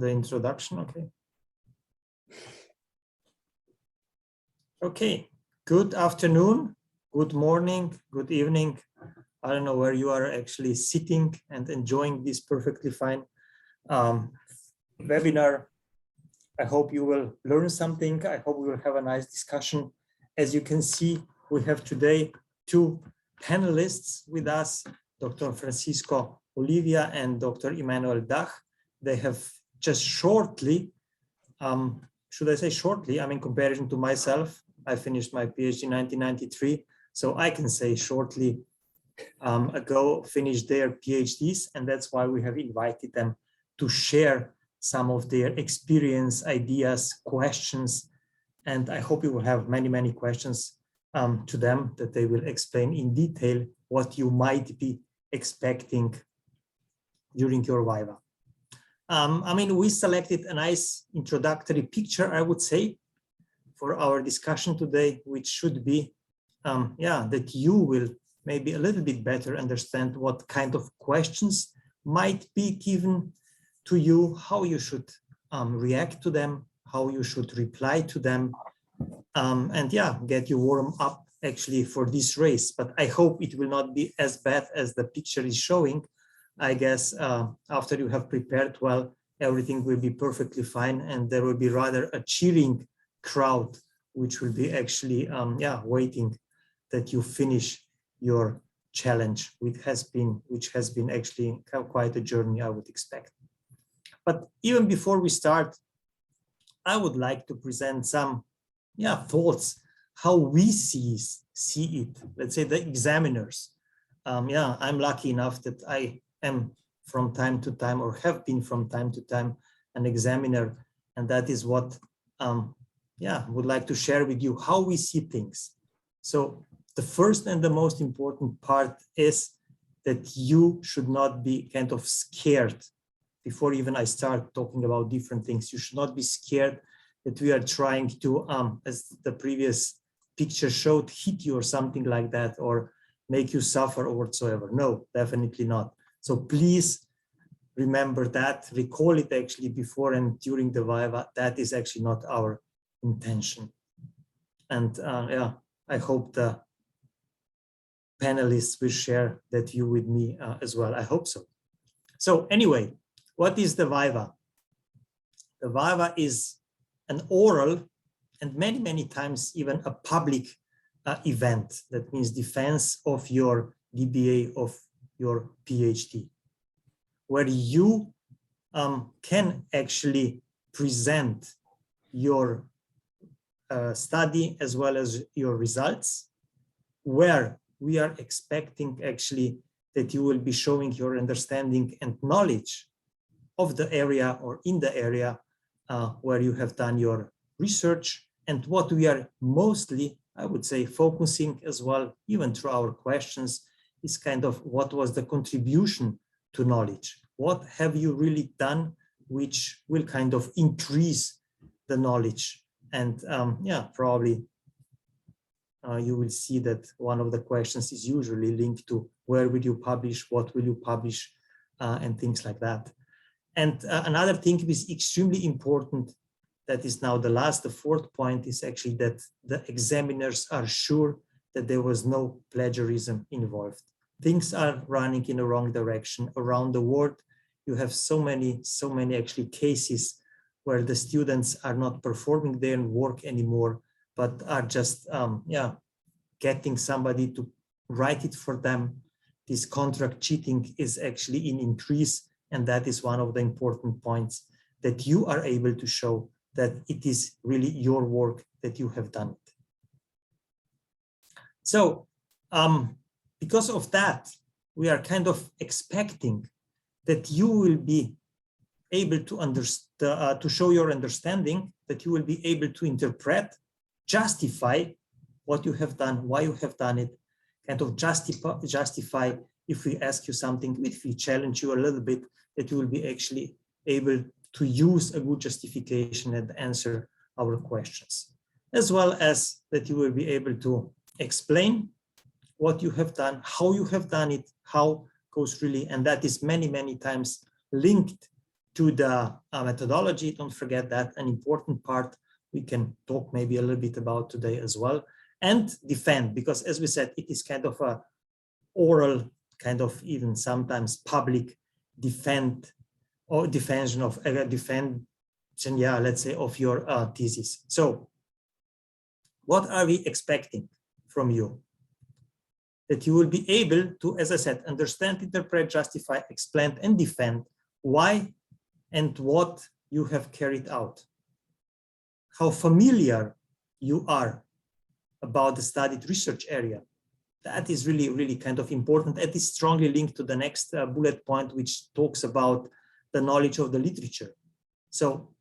the introduction. Okay. Okay. Good afternoon, good morning, good evening. I don't know where you are actually sitting and enjoying this perfectly fine webinar. I hope you will learn something. I hope we will have a nice discussion. As you can see, we have today two panelists with us, Dr. Francisco Olivia and Dr. Emmanuel Dach. They have just shortly, should I say shortly, I mean, in comparison to myself, I finished my PhD in 1993, so I can say shortly ago finished their PhDs, and that's why we have invited them to share some of their experience, ideas, questions, and I hope you will have many, many questions to them that they will explain in detail what you might be expecting during your Viva. I mean, we selected a nice introductory picture, I would say, for our discussion today, which should be, that you will maybe a little bit better understand what kind of questions might be given to you, how you should react to them, how you should reply to them, and yeah, get you warm up actually for this race. But I hope it will not be as bad as the picture is showing. I guess after you have prepared well, everything will be perfectly fine, and there will be rather a cheering crowd, which will be actually waiting that you finish your challenge, which has been actually quite a journey, I would expect. But even before we start, I would like to present some thoughts how we see it. Let's say the examiners. I'm lucky enough that I am from time to time, or have been from time to time, an examiner, and that is what would like to share with you how we see things. So the first and the most important part is that you should not be kind of scared. Before even I start talking about different things, you should not be scared that we are trying to, as the previous picture showed, hit you or something like that, or make you suffer or whatsoever. No, definitely not. So please remember that, recall it actually before and during the Viva. That is actually not our intention. And I hope the panelists will share that view with me as well. I hope so. So anyway, what is the Viva? The Viva is an oral and many, many times even a public event. That means defense of your DBA, of your PhD, where you can actually present your study as well as your results, where we are expecting actually that you will be showing your understanding and knowledge of the area or in the area where you have done your research. And what we are mostly, I would say, focusing as well, even through our questions, is kind of what was the contribution to knowledge? What have you really done which will kind of increase the knowledge? And probably you will see that one of the questions is usually linked to where will you publish, what will you publish, and things like that. And another thing is extremely important, that is now the fourth point, is actually that the examiners are sure that there was no plagiarism involved. Things are running in the wrong direction around the world. You have so many actually cases where the students are not performing their work anymore, but are just getting somebody to write it for them. This contract cheating is actually in increase, and that is one of the important points, that you are able to show that it is really your work, that you have done it. So because of that, we are kind of expecting that you will be able to show your understanding, that you will be able to interpret, justify what you have done, why you have done it, kind of justify if we ask you something, if we challenge you a little bit, that you will be actually able to use a good justification and answer our questions, as well as that you will be able to explain what you have done, how you have done it, how goes really, and that is many, many times linked to the methodology. Don't forget that, an important part we can talk maybe a little bit about today as well. And defend, because as we said, it is kind of a oral, kind of even sometimes public defension of yeah, let's say, of your thesis. So what are we expecting from you? That you will be able to, as I said, understand, interpret, justify, explain, and defend why and what you have carried out. How familiar you are about the studied research area. That is really, really kind of important. It is strongly linked to the next bullet point, which talks about the knowledge of the literature. So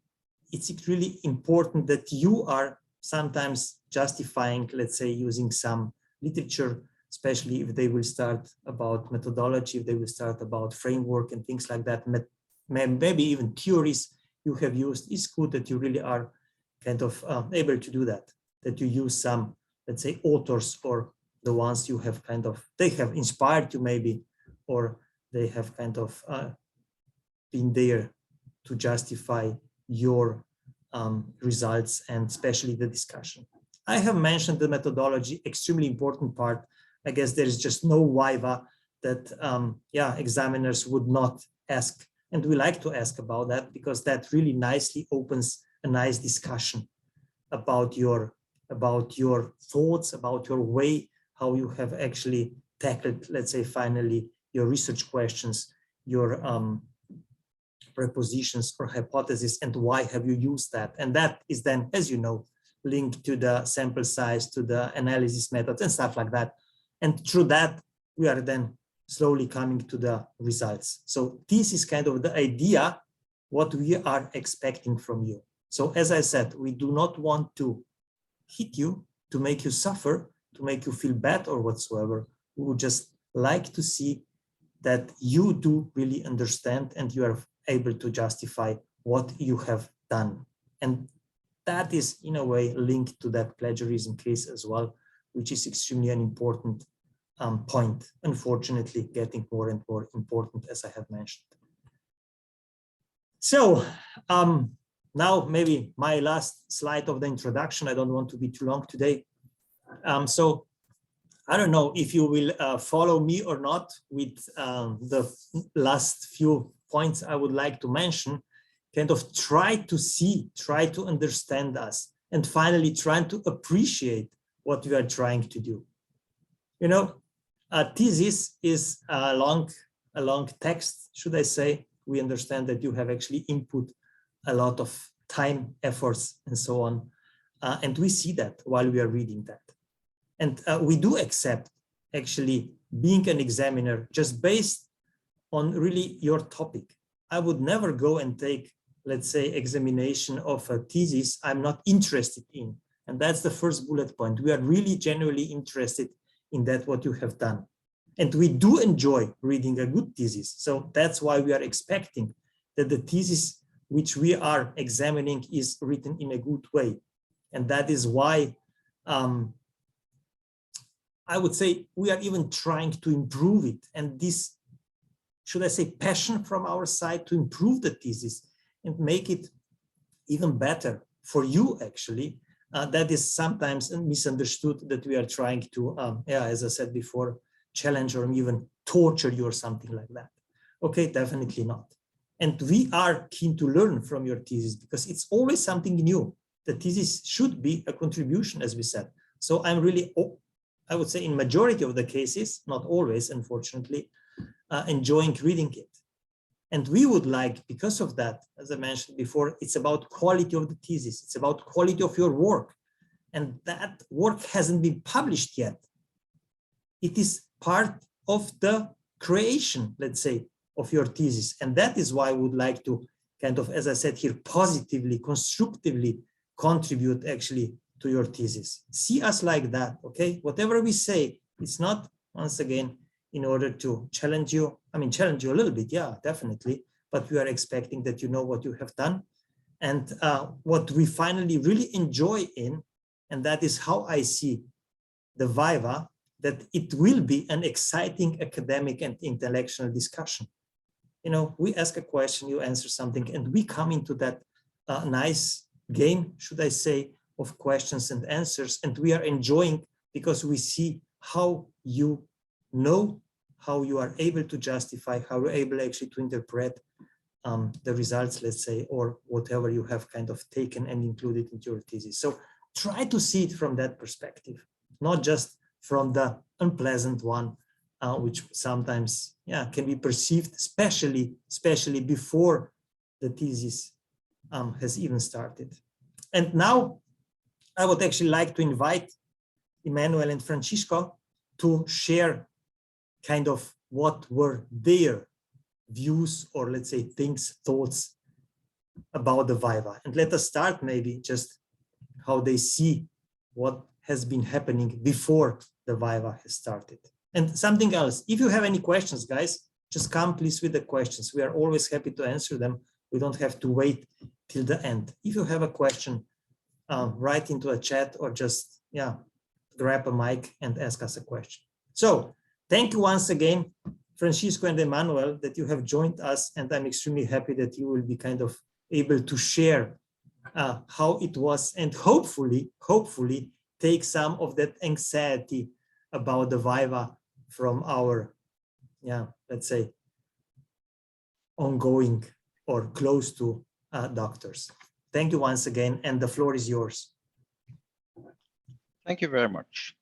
it's really important that you are sometimes justifying, let's say, using some literature, especially if they will start about methodology, if they will start about framework and things like that. Maybe even theories you have used. Is good that you really are kind of able to do that, that you use some, let's say, authors or the ones you have kind of, they have inspired you maybe, or they have kind of been there to justify your results and especially the discussion. I have mentioned the methodology, extremely important part. I guess there is just no Viva that yeah, examiners would not ask, and we like to ask about that, because that really nicely opens a nice discussion about your thoughts, about your way, how you have actually tackled, let's say, finally, your research questions, your propositions or hypotheses, and why have you used that. And that is then, as you know, linked to the sample size, to the analysis methods and stuff like that. And through that, we are then slowly coming to the results. So this is kind of the idea, what we are expecting from you. So as I said, we do not want to hit you, to make you suffer, to make you feel bad or whatsoever. We would just like to see that you do really understand and you are able to justify what you have done. And that is in a way linked to that plagiarism case as well, which is extremely an important point, unfortunately getting more and more important, as I have mentioned. So now maybe my last slide of the introduction. I don't want to be too long today. So I don't know if you will follow me or not with the last few points I would like to mention. Kind of try to see, try to understand us, and finally trying to appreciate what we are trying to do. You know, a thesis is a long text, should I say. We understand that you have actually input a lot of time, efforts, and so on. And we see that while we are reading that. And we do accept actually being an examiner just based on really your topic. I would never go and take, let's say, examination of a thesis I'm not interested in. And that's the first bullet point. We are really genuinely interested in that, what you have done. And we do enjoy reading a good thesis. So that's why we are expecting that the thesis which we are examining is written in a good way. And that is why I would say we are even trying to improve it. And this, should I say, passion from our side to improve the thesis and make it even better for you, actually, that is sometimes misunderstood, that we are trying to, yeah, as I said before, challenge or even torture you or something like that. Okay, definitely not. And we are keen to learn from your thesis because it's always something new. The thesis should be a contribution, as we said. So I'm really, I would say in majority of the cases, not always, unfortunately, enjoying reading it. And we would like, because of that, as I mentioned before, it's about quality of the thesis. It's about quality of your work. And that work hasn't been published yet. It is part of the creation, let's say, of your thesis. And that is why I would like to kind of, as I said here, positively, constructively contribute actually to your thesis. See us like that, okay? Whatever we say, it's not, once again, in order to challenge you. I mean, challenge you a little bit, yeah, definitely. But we are expecting that you know what you have done. And what we finally really enjoy in, and that is how I see the Viva, that it will be an exciting academic and intellectual discussion. you know, we ask a question, you answer something, and we come into that nice game, should I say, of questions and answers, and we are enjoying because we see how you know, how you are able to justify, how you're able actually to interpret the results, let's say, or whatever you have kind of taken and included into your thesis. So try to see it from that perspective, not just from the unpleasant one, which sometimes, yeah, can be perceived, especially before the thesis has even started. And now I would actually like to invite Emmanuel and Francisco to share kind of what were their views, or let's say thoughts about the Viva. And let us start maybe just how they see what has been happening before the Viva has started. And something else, if you have any questions, guys, just come please with the questions. We are always happy to answer them. We don't have to wait till the end. If you have a question, write into a chat or just, yeah, grab a mic and ask us a question. So thank you once again, Francisco and Emmanuel, that you have joined us, and I'm extremely happy that you will be kind of able to share how it was, and hopefully take some of that anxiety about the Viva from our, yeah, let's say, ongoing or close to doctors. Thank you once again, and the floor is yours. Thank you very much.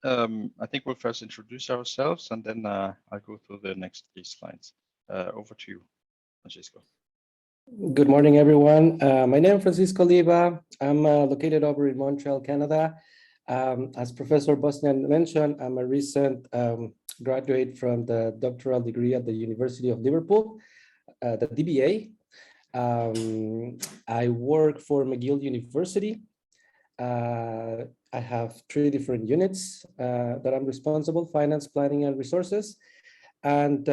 I think we'll first introduce ourselves, and then I'll go through the next 3 slides. Over to you, Francisco. Good morning, everyone. My name is Francisco Oliva. I'm located over in Montreal, Canada. As Professor Bosnian mentioned, I'm a recent graduate from the doctoral degree at the University of Liverpool, the DBA. I work for McGill University. I have 3 different units that I'm responsible: finance, planning, and resources. And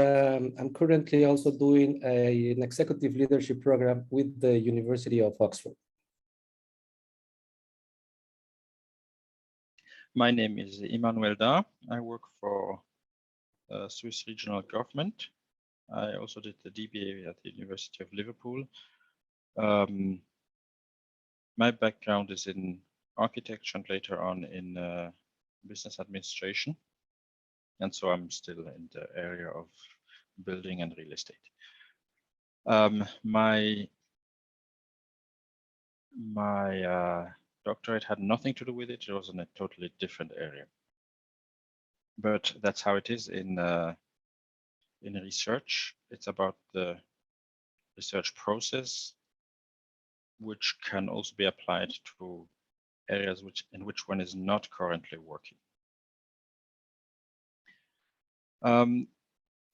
I'm currently also doing an executive leadership program with the University of Oxford. My name is Emmanuel Da. I work for Swiss regional government. I also did the DBA at the University of Liverpool. My background is in architecture and later on in business administration. And so I'm still in the area of building and real estate. My doctorate had nothing to do with it. It was in a totally different area. But that's how it is in research. It's about the research process, which can also be applied to areas in which one is not currently working.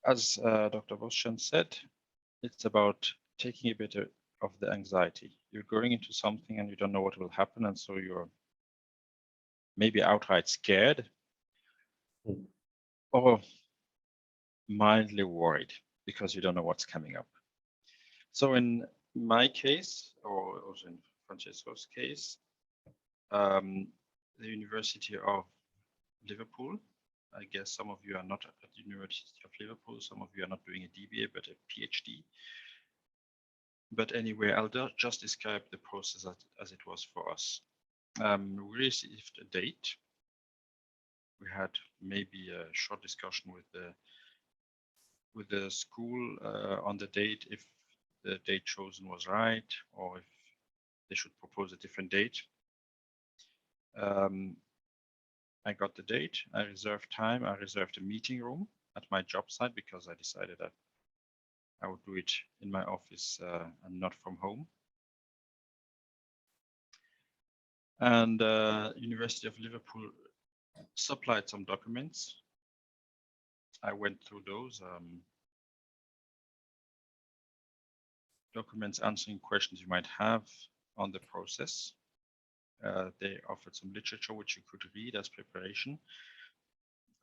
As Dr. Bosnian said, it's about taking a bit of the anxiety. You're going into something and you don't know what will happen, and so you're maybe outright scared or mildly worried because you don't know what's coming up. So in my case, or also in Francesco's case, the University of Liverpool, I guess some of you are not at the University of Liverpool, some of you are not doing a DBA, but a PhD. But anyway, I'll just describe the process as it was for us. We received a date. We had maybe a short discussion with the school on the date, if the date chosen was right, or if they should propose a different date. I got the date, I reserved time, I reserved a meeting room at my job site because I decided that I would do it in my office and not from home. And University of Liverpool supplied some documents. I went through those documents answering questions you might have on the process. They offered some literature which you could read as preparation.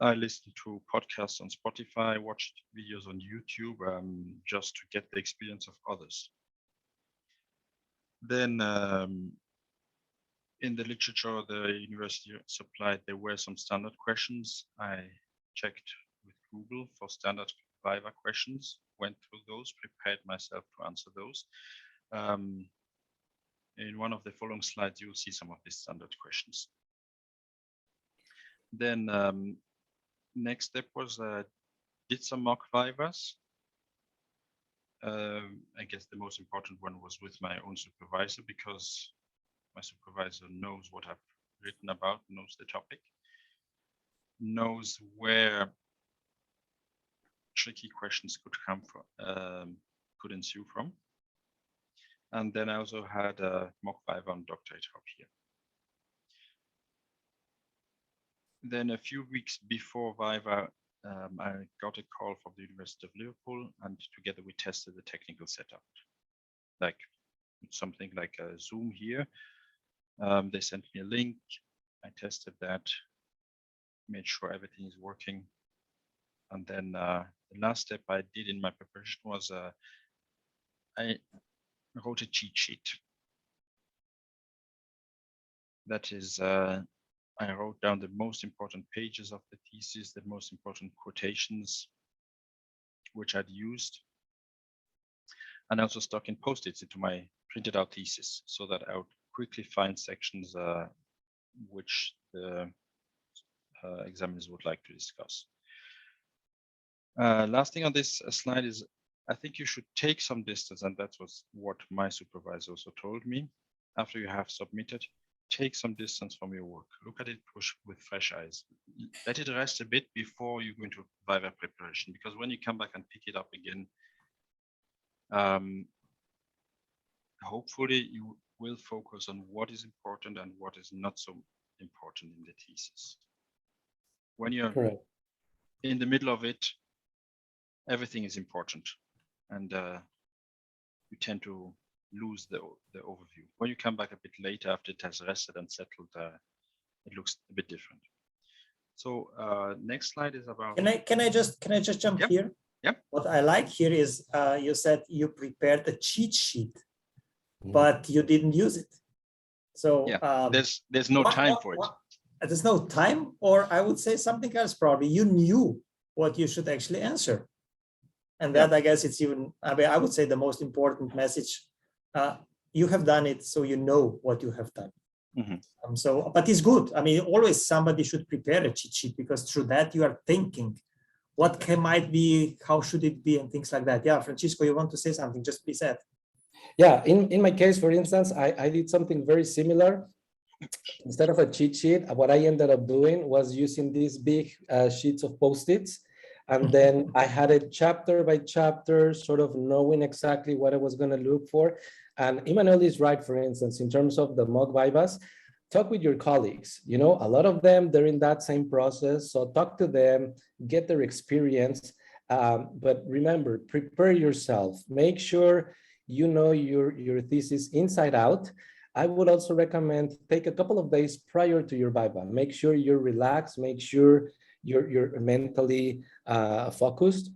I listened to podcasts on Spotify, watched videos on YouTube just to get the experience of others. Then in the literature the university supplied, there were some standard questions. I checked with Google for standard Viva questions went through those, prepared myself to answer those. In one of the following slides, you'll see some of these standard questions. Then next step was did some mock Vivas. I guess the most important one was with my own supervisor, because my supervisor knows what I've written about, knows the topic, knows where tricky questions could come from, could ensue from. And then I also had a mock Viva on DoctorateHub here. Then a few weeks before Viva, I got a call from the University of Liverpool, and together we tested the technical setup, like something like a Zoom here. They sent me a link. I tested that, made sure everything is working. And then the last step I did in my preparation was I wrote a cheat sheet. That is, I wrote down the most important pages of the thesis, the most important quotations which I'd used, and also stuck in post-its into my printed out thesis, so that I would quickly find sections which the examiners would like to discuss. Last thing on this slide is, I think you should take some distance, and that was what my supervisor also told me. After you have submitted, take some distance from your work. Look at it with fresh eyes. Let it rest a bit before you go into Viva preparation, because when you come back and pick it up again, hopefully you will focus on what is important and what is not so important in the thesis. When you're in the middle of it, everything is important, and you tend to lose the overview. When you come back a bit later, after it has rested and settled, it looks a bit different. So next slide is about. Can I just jump here? Yep. What I like here is you said you prepared a cheat sheet, but you didn't use it. So yeah, there's no time for it. There's no time, or I would say something else. Probably you knew what you should actually answer, and that I guess it's even. I mean, I would say the most important message. You have done it, so you know what you have done. So, but it's good. I mean, always somebody should prepare a cheat sheet, because through that you are thinking what might be, how should it be, and things like that. Yeah, Francisco, you want to say something? Just please add. Yeah, in my case, for instance, I did something very similar. Instead of a cheat sheet, what I ended up doing was using these big sheets of Post-its. And then I had it chapter by chapter, sort of knowing exactly what I was going to look for. And Emmanuel is right, for instance, in terms of the mock Vivas, talk with your colleagues. You know, a lot of them, they're in that same process. So talk to them, get their experience. But remember, prepare yourself. Make sure you know your thesis inside out. I would also recommend take a couple of days prior to your Viva. Make sure you're relaxed. Make sure you're mentally focused,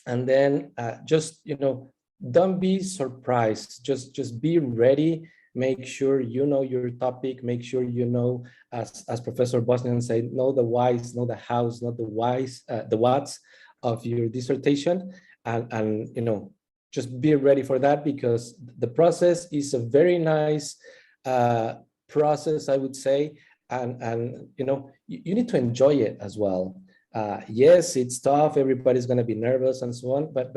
and then just, you know, don't be surprised. Just be ready. Make sure you know your topic. Make sure you know, as Professor Bosnian said, know the whys, know the hows, not the whys, the whats of your dissertation, and you know, just be ready for that, because the process is a very nice process, I would say. And you know, you need to enjoy it as well. Yes, it's tough. Everybody's going to be nervous and so on. But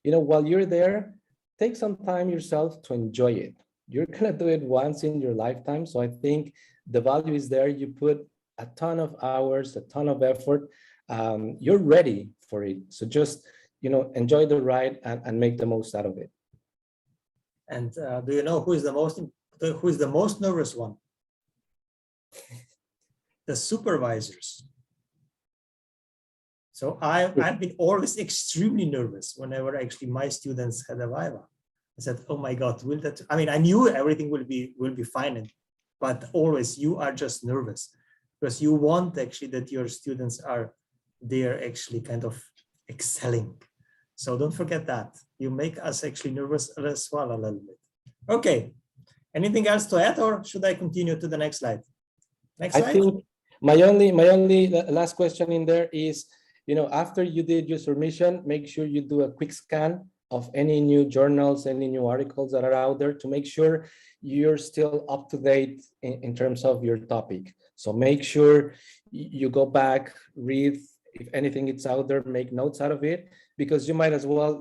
you know, while you're there, take some time yourself to enjoy it. You're going to do it once in your lifetime. So I think the value is there. You put a ton of hours, a ton of effort. You're ready for it. So just, you know, enjoy the ride and make the most out of it. And do you know who is the most nervous one? The supervisors. So I've been always extremely nervous whenever actually my students had a Viva. I said, "Oh my God, will that?" I mean, I knew everything will be fine, but always you are just nervous, because you want actually that your students are there actually kind of excelling. So don't forget that. You make us actually nervous as well a little bit. Okay. Anything else to add, or should I continue to the next slide? Next slide. I think my only last question in there is, after you did your submission, make sure you do a quick scan of any new journals, any new articles that are out there to make sure you're still up to date in terms of your topic. So make sure you go back, read, if anything is out there, make notes out of it, because you might as well,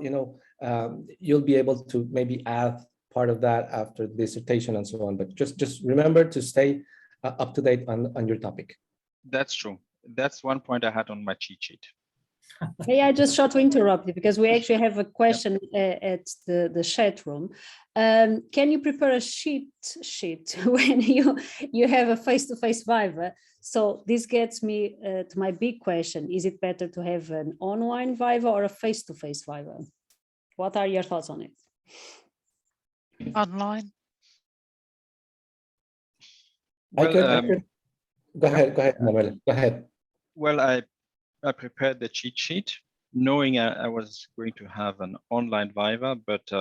you'll be able to maybe add part of that after the dissertation and so on. But just remember to stay up to date on your topic. That's true. That's one point I had on my cheat sheet. May I just short to interrupt you, because we actually have a question at the chat room. Can you prepare a sheet when you have a face-to-face Viva? So this gets me to my big question. Is it better to have an online Viva or a face-to-face Viva? What are your thoughts on it? Online. Well, Go ahead, Manuel. Go ahead. Well, I prepared the cheat sheet knowing I was going to have an online Viva, but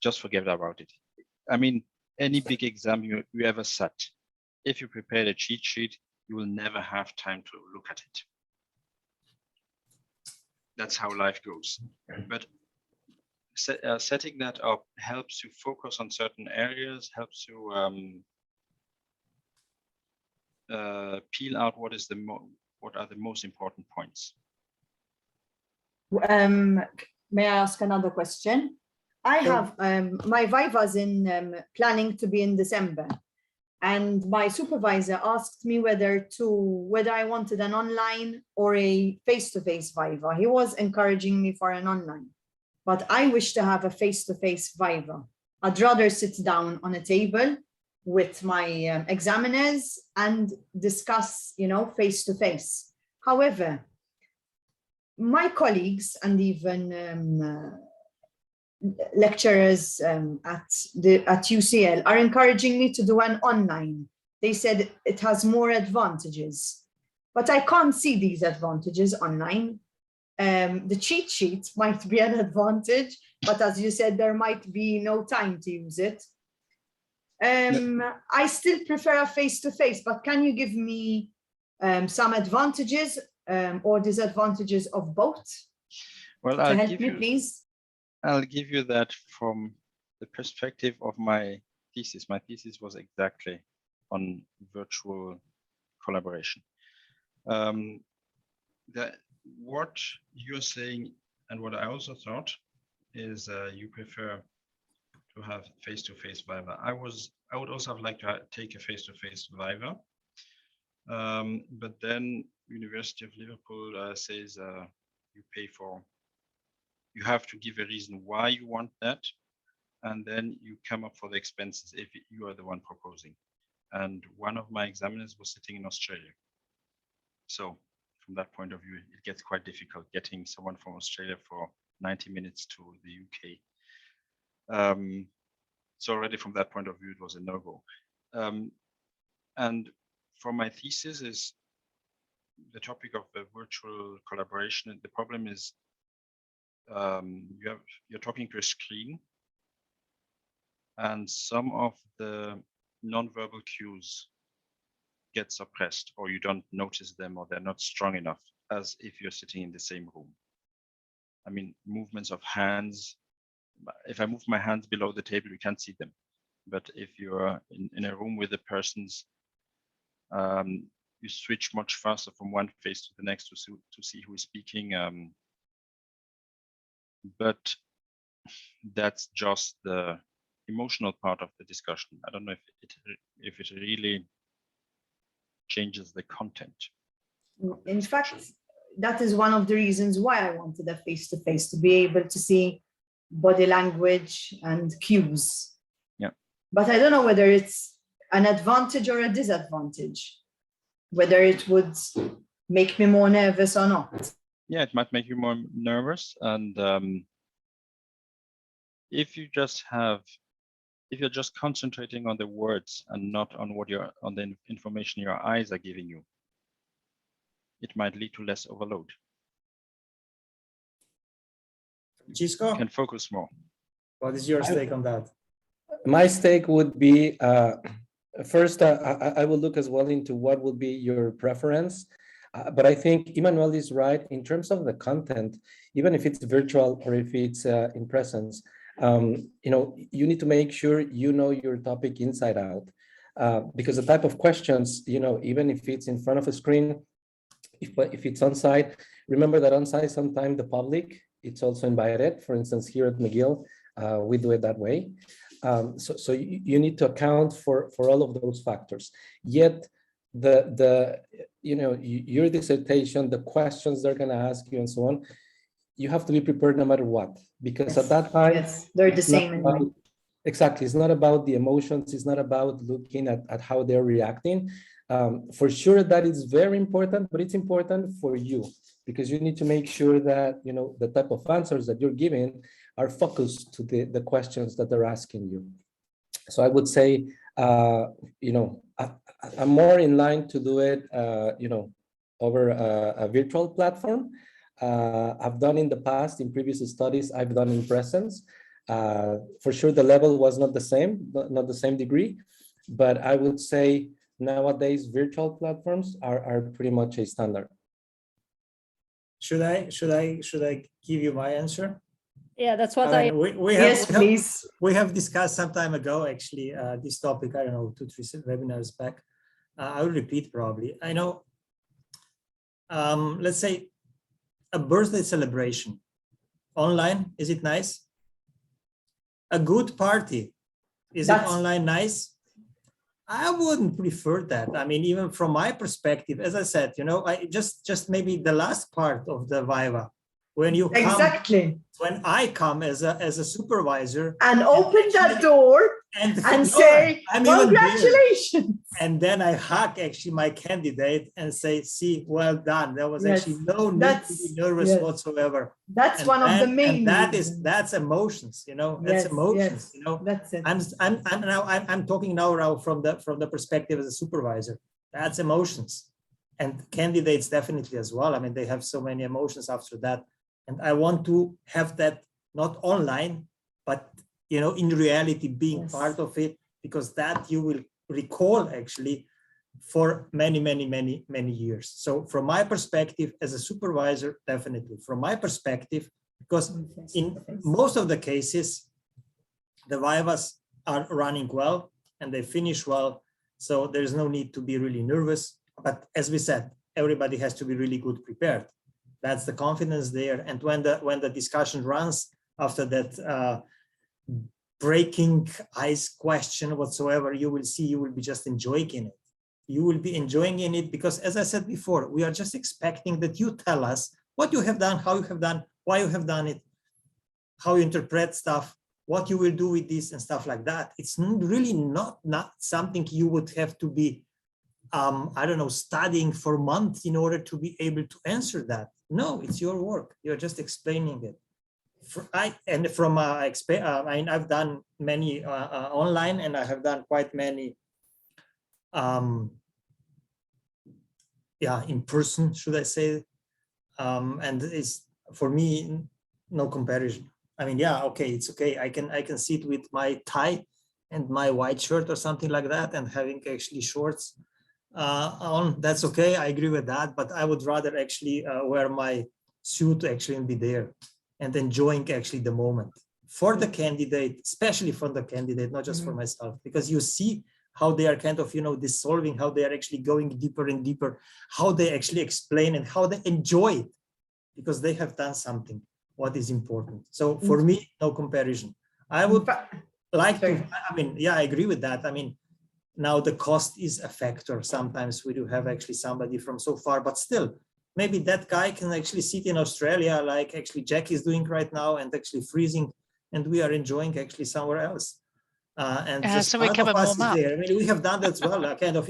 just forget about it. I mean, any big exam you ever set, if you prepare a cheat sheet, you will never have time to look at it. That's how life goes. But setting that up helps you focus on certain areas, helps you peel out what are the most important points. May I ask another question? I have my Viva's in planning to be in December, and my supervisor asked me whether I wanted an online or a face-to-face Viva. He was encouraging me for an online, but I wish to have a face-to-face Viva. I'd rather sit down on a table with my examiners and discuss, face-to-face. However, my colleagues and even lecturers at UCL are encouraging me to do an online. They said it has more advantages, but I can't see these advantages online. The cheat sheet might be an advantage, but as you said, there might be no time to use it. I still prefer a face-to-face, but can you give me some advantages or disadvantages of both? Well, to help me, please. I'll give you that from the perspective of my thesis. My thesis was exactly on virtual collaboration. What you're saying and what I also thought is you prefer to have face-to-face Viva. I would also have liked to take a face-to-face Viva, but then University of Liverpool says you have to give a reason why you want that, and then you come up for the expenses if you are the one proposing. And one of my examiners was sitting in Australia. So from that point of view, it gets quite difficult getting someone from Australia for 90 minutes to the UK. So already from that point of view, it was a no-go. And for my thesis is the topic of the virtual collaboration. The problem is you're talking to a screen, and some of the non-verbal cues get suppressed, or you don't notice them, or they're not strong enough as if you're sitting in the same room. I mean, movements of hands. If I move my hands below the table, you can't see them. But if you're in a room with the persons, you switch much faster from one face to the next to see who is speaking. But that's just the emotional part of the discussion. I don't know if it really changes the content. In fact, that is one of the reasons why I wanted a face-to-face, to be able to see body language and cues. Yeah. But I don't know whether it's an advantage or a disadvantage, whether it would make me more nervous or not. Yeah, it might make you more nervous. And if you're just concentrating on the words and not on on the information your eyes are giving you, it might lead to less overload. Francisco, you can focus more. What is your take on that? My take would be, first, I will look as well into what would be your preference. But I think Emmanuel is right in terms of the content, even if it's virtual or if it's in presence. You need to make sure you know your topic inside out, because the type of questions, even if it's in front of a screen, if it's on site, remember that on site sometimes the public, it's also invited. For instance, here at McGill, we do it that way. So you need to account for all of those factors. Yet your dissertation, the questions they're going to ask you and so on, you have to be prepared no matter what, because at that time, they're the same. Exactly. It's not about the emotions. It's not about looking at how they're reacting. For sure, that is very important, but it's important for you, because you need to make sure that, the type of answers that you're giving are focused to the questions that they're asking you. So I would say, I'm more in line to do it, over a virtual platform. I've done in the past, in previous studies, I've done in presence. For sure, the level was not the same degree, but I would say nowadays virtual platforms are pretty much a standard. Should I give you my answer? Yeah, that's what we have discussed some time ago, actually, this topic, I don't know, 2-3 webinars back. I will repeat probably. I know, let's say a birthday celebration online, is it nice? A good party, is it online nice? I wouldn't prefer that. I mean, even from my perspective, as I said, I just maybe the last part of the Viva, when you come, when I come as a supervisor and open that door and say, congratulations. And then I hug actually my candidate and say, see, well done. There was actually no need to be nervous whatsoever. That's one of the main. That's emotions, that's emotions, That's it. I'm talking now from the perspective as a supervisor. That's emotions. And candidates definitely as well. I mean, they have so many emotions after that. And I want to have that not online, but in reality being part of it, because that you will recall actually for many years. So from my perspective as a supervisor, definitely from my perspective, because in most of the cases, the Vivas are running well and they finish well. So there's no need to be really nervous. But as we said, everybody has to be really good prepared. That's the confidence there. And when the discussion runs after that breaking ice question whatsoever, you will see, you will be just enjoying in it. You will be enjoying in it because, as I said before, we are just expecting that you tell us what you have done, how you have done, why you have done it, how you interpret stuff, what you will do with this and stuff like that. It's really not something you would have to be, I don't know, studying for months in order to be able to answer that. No, it's your work. You're just explaining it. I've done many online, and I have done quite many in person, should I say. And it's, for me, no comparison. I mean, okay, it's okay. I can sit with my tie and my white shirt or something like that, and having actually shorts on. That's okay. I agree with that. But I would rather actually wear my suit actually and be there and enjoying actually the moment for the candidate, especially for the candidate, not just for myself, because you see how they are kind of, dissolving, how they are actually going deeper and deeper, how they actually explain and how they enjoy it, because they have done something what is important. So for me, no comparison. I would like to, I agree with that. I mean, now the cost is a factor. Sometimes we do have actually somebody from so far, but still, maybe that guy can actually sit in Australia, like actually Jack is doing right now, and actually freezing, and we are enjoying actually somewhere else. And just so we cover more map. there. I mean, we have done that as well, a kind of,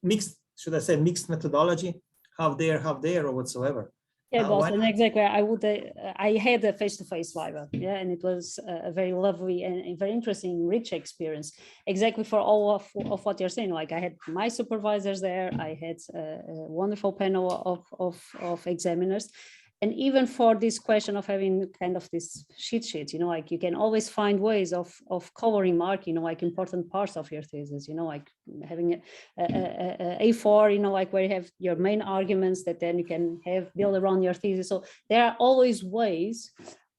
mixed, should I say, mixed methodology, half there or whatsoever. Yeah, boss, and exactly. I had a face-to-face Viva, and it was a very lovely and very interesting, rich experience. Exactly for all of what you're saying. Like I had my supervisors there, I had a wonderful panel of examiners, And even for this question of having kind of this cheat sheet, you know, like you can always find ways of covering mark, you know, like important parts of your thesis, you know, like having a A4, you know, like where you have your main arguments that then you can have build around your thesis. So there are always ways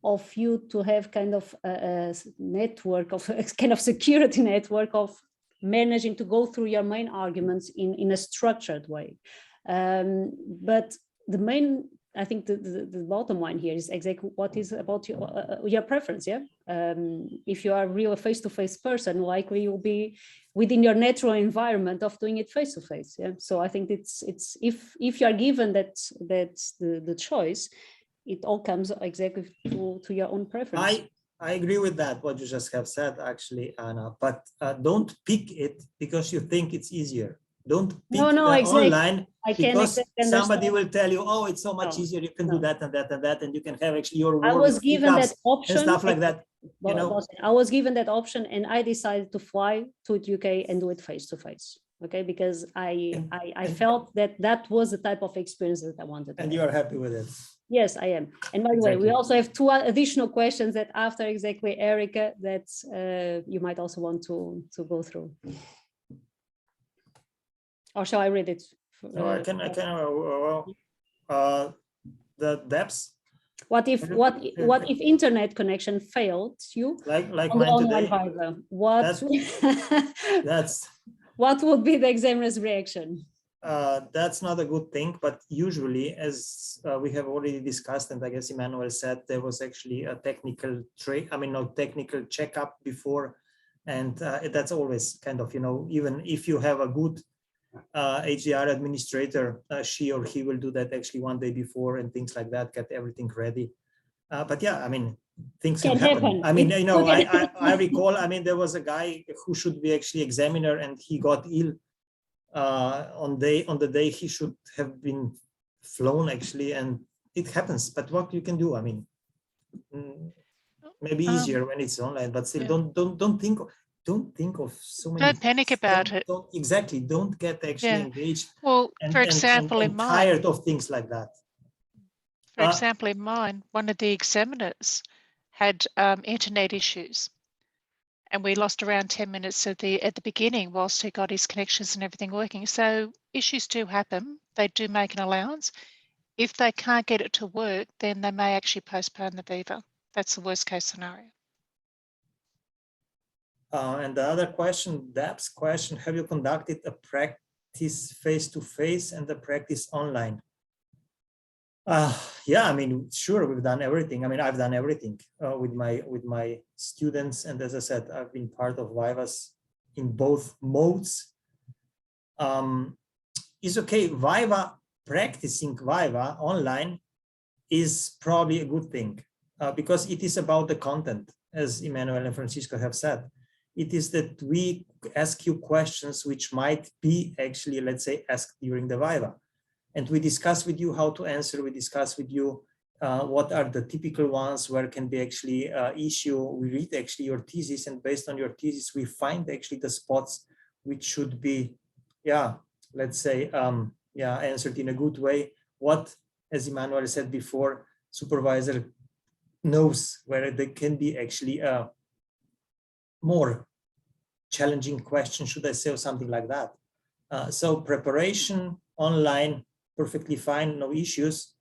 of you to have kind of a network of a kind of security network of managing to go through your main arguments in a structured way. But the main, I think the bottom line here is exactly what is about your preference. Yeah. If you are really a face-to-face person, likely you'll be within your natural environment of doing it face-to-face. Yeah. So I think it's if you are given that's the choice, it all comes exactly to your own preference. I agree with that, what you just have said, actually, Anna, but don't pick it because you think it's easier. Don't pick exactly. online because somebody will tell you, oh, it's so much easier, you can do that and that and that, and you can have actually your work. I was given that option and stuff like that. You know? I was given that option and I decided to fly to UK and do it face-to-face. Okay, because I felt that was the type of experience that I wanted. And you are happy with it. Yes, I am. And by the way, we also have 2 additional questions that after exactly Erica that you might also want to go through. Or shall I read it? I can. The depths. What if internet connection failed you? Like on the mine online today. Viva? What would be the examiner's reaction? That's not a good thing, but usually, as we have already discussed, and I guess Emmanuel said, there was actually a technical technical checkup before, and that's always kind of, you know, even if you have a good HDR administrator, she or he will do that actually one day before and things like that, get everything ready. But yeah, I mean, things can happen. I mean, you know, I recall, I mean, there was a guy who should be actually examiner and he got ill on the day he should have been flown actually, and it happens. But what you can do, I mean, maybe easier when it's online, but still don't think of so many. Don't panic about it. Don't get actually engaged. Well, for example, in mine, tired of things like that. For example, in mine, one of the examiners had internet issues. And we lost around 10 minutes at the beginning whilst he got his connections and everything working. So issues do happen. They do make an allowance. If they can't get it to work, then they may actually postpone the Viva. That's the worst case scenario. And the other question, Dab's question, have you conducted a practice face-to-face and the practice online? Yeah, I mean, sure, we've done everything. I mean, I've done everything with my students, and as I said, I've been part of Vivas in both modes. It's okay. Practicing Viva online is probably a good thing because it is about the content, as Emmanuel and Francisco have said. It is that we ask you questions which might be actually, let's say, asked during the Viva. And we discuss with you how to answer. We discuss with you what are the typical ones, where can be actually issue. We read actually your thesis, and based on your thesis, we find actually the spots which should be, let's say, answered in a good way. What, as Emmanuel said before, supervisor knows where there can be actually a more challenging question, should I say, or something like that. So preparation online, perfectly fine, no issues.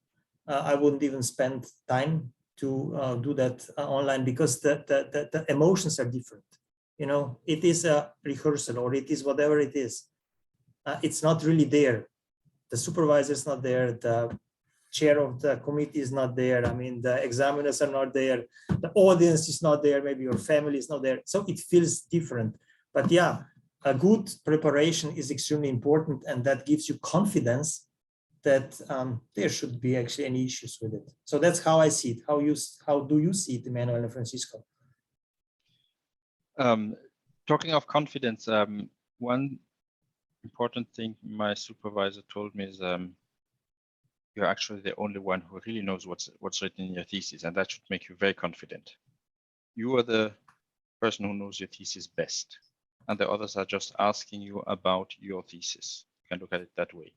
I wouldn't even spend time to do that online because the emotions are different. You know, it is a rehearsal or it is whatever it is. It's not really there. The supervisor is not there. The chair of the committee is not there. I mean, the examiners are not there. The audience is not there. Maybe your family is not there. So it feels different. But yeah, a good preparation is extremely important, and that gives you confidence that there should be actually any issues with it. So that's how I see it. How do you see it, Emmanuel and Francisco? Talking of confidence, one important thing my supervisor told me is you're actually the only one who really knows what's written in your thesis, and that should make you very confident. You are the person who knows your thesis best, and the others are just asking you about your thesis. You can look at it that way.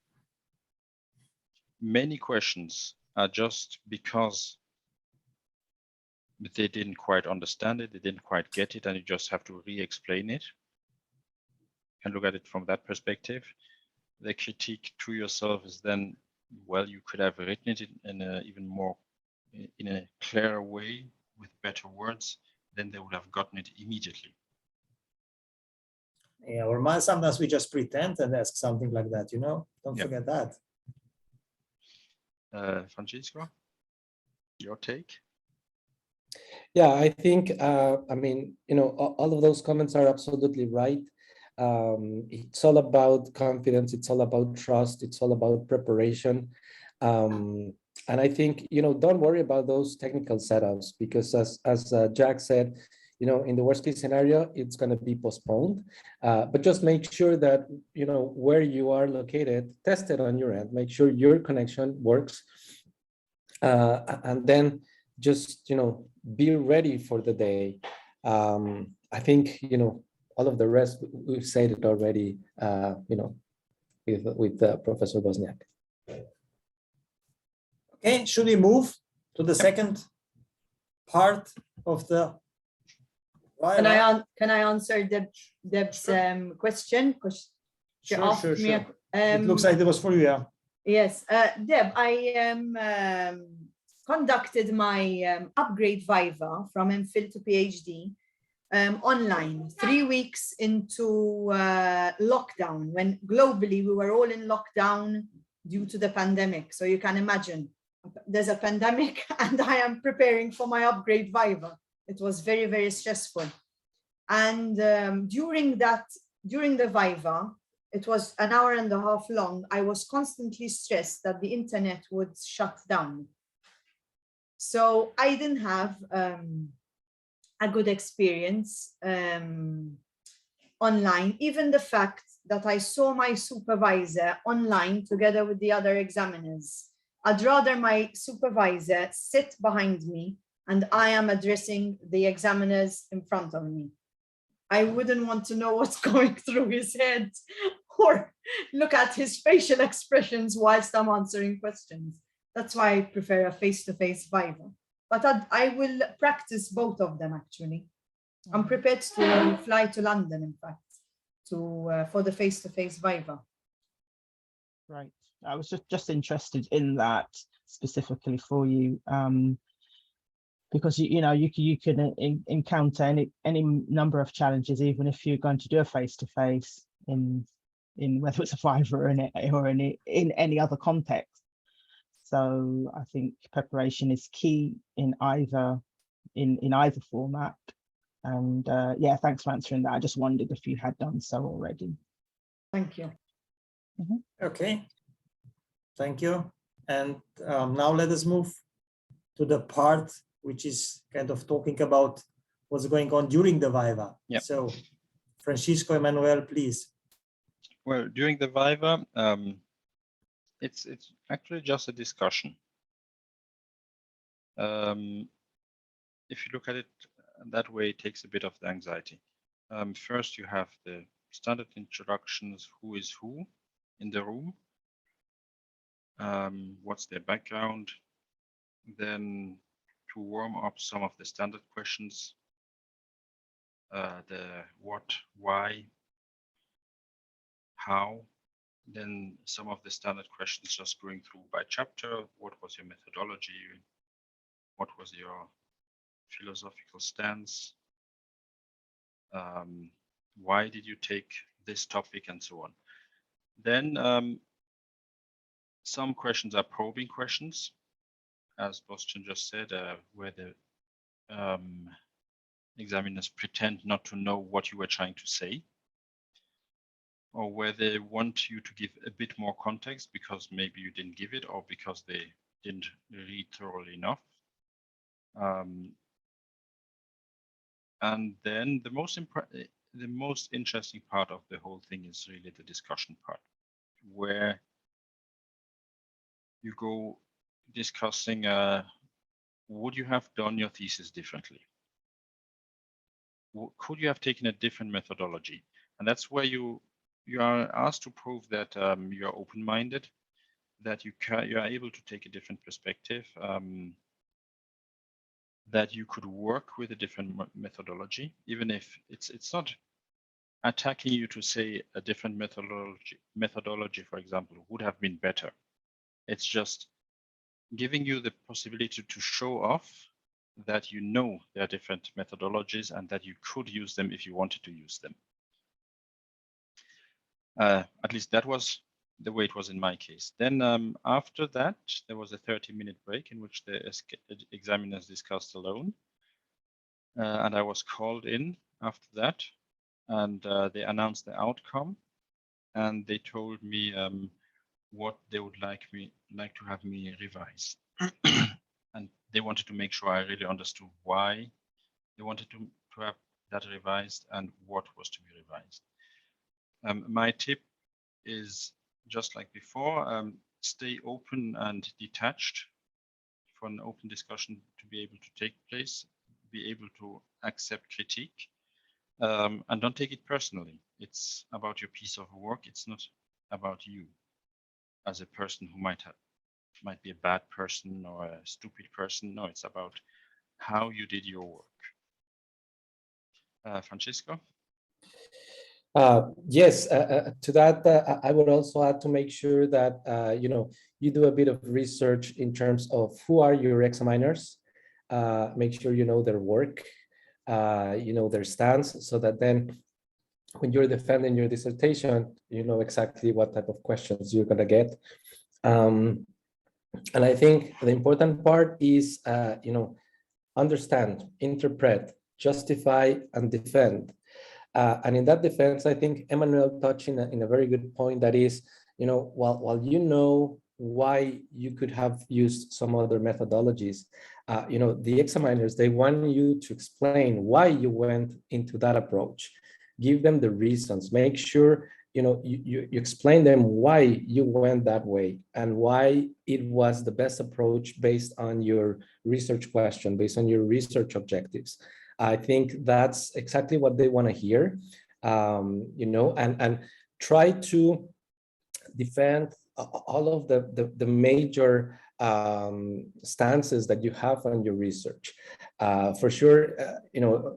Many questions just because they didn't quite understand it, they didn't quite get it, and you just have to re-explain it. You can look at it from that perspective. The critique to yourself is then, well, you could have written it in a even more, in a clearer way with better words, then they would have gotten it immediately. Yeah, or sometimes we just pretend and ask something like that, you know, don't forget that. Francisco, your take? Yeah, I think, I mean, you know, all of those comments are absolutely right. It's all about confidence. It's all about trust. It's all about preparation. And I think, you know, don't worry about those technical setups, because as Jack said, you know, in the worst case scenario, it's going to be postponed. But just make sure that, you know, where you are located, test it on your end, make sure your connection works. And then just, you know, be ready for the day. I think, you know, all of the rest, we've said it already, you know, with Professor Bosniak. Okay, should we move to the second part of the Viva? Can I answer Deb's question? Because she asked me. It looks like it was for you, yeah. Yes, Deb, I conducted my upgrade Viva from MPhil to PhD online, 3 weeks into lockdown, when globally we were all in lockdown due to the pandemic. So you can imagine there's a pandemic and I am preparing for my upgrade Viva. It was very, very stressful. And during the Viva, it was an hour and a half long. I was constantly stressed that the internet would shut down. So I didn't have a good experience online. Even the fact that I saw my supervisor online together with the other examiners. I'd rather my supervisor sit behind me and I am addressing the examiners in front of me. I wouldn't want to know what's going through his head or look at his facial expressions whilst I'm answering questions. That's why I prefer a face-to-face Viva. But I will practice both of them, actually. I'm prepared to fly to London, in fact, for the face-to-face Viva. Right. I was just interested in that specifically for you, because you know you can encounter any number of challenges, even if you're going to do a face-to-face in whether it's a Viva or in any other context. So I think preparation is key in either format. And yeah, thanks for answering that. I just wondered if you had done so already. Thank you. Okay, thank you. And now let us move to the part which is kind of talking about what's going on during the Viva. Yep. So, Francisco Emmanuel, please. Well, during the Viva, it's actually just a discussion. If you look at it that way, it takes a bit of the anxiety. First, you have the standard introductions, who is who in the room, what's their background, then to warm up some of the standard questions, the what, why, how, then some of the standard questions just going through by chapter. What was your methodology? What was your philosophical stance? Why did you take this topic, and so on? Then some questions are probing questions, as Boston just said, where the examiners pretend not to know what you were trying to say, or where they want you to give a bit more context because maybe you didn't give it, or because they didn't read thoroughly enough. And then the most interesting part of the whole thing is really the discussion part, where you go discussing, would you have done your thesis differently? Could you have taken a different methodology? And that's where you are asked to prove that you are open-minded, that you are able to take a different perspective, that you could work with a different methodology, even if it's not attacking you to say a different methodology, for example, would have been better. It's just giving you the possibility to show off that you know there are different methodologies and that you could use them if you wanted to use them. At least that was the way it was in my case. Then after that, there was a 30-minute break in which the examiners discussed alone. And I was called in after that, and they announced the outcome, and they told me what they would like to have me revise. And they wanted to make sure I really understood why they wanted to have that revised and what was to be revised. My tip is, just like before, stay open and detached for an open discussion to be able to take place, be able to accept critique, and don't take it personally. It's about your piece of work. It's not about you as a person who might be a bad person or a stupid person. No, it's about how you did your work. Francisco? Yes, to that, I would also add to make sure that, you do a bit of research in terms of who are your examiners, make sure you know their work, you know their stance, so that then when you're defending your dissertation, you know exactly what type of questions you're going to get. And I think the important part is, understand, interpret, justify, and defend. And in that defense, I think Emmanuel touched in a very good point, that is, while you know why you could have used some other methodologies, the examiners, they want you to explain why you went into that approach. Give them the reasons, make sure, you explain them why you went that way and why it was the best approach based on your research question, based on your research objectives. I think that's exactly what they want to hear, and try to defend all of the major stances that you have on your research. For sure,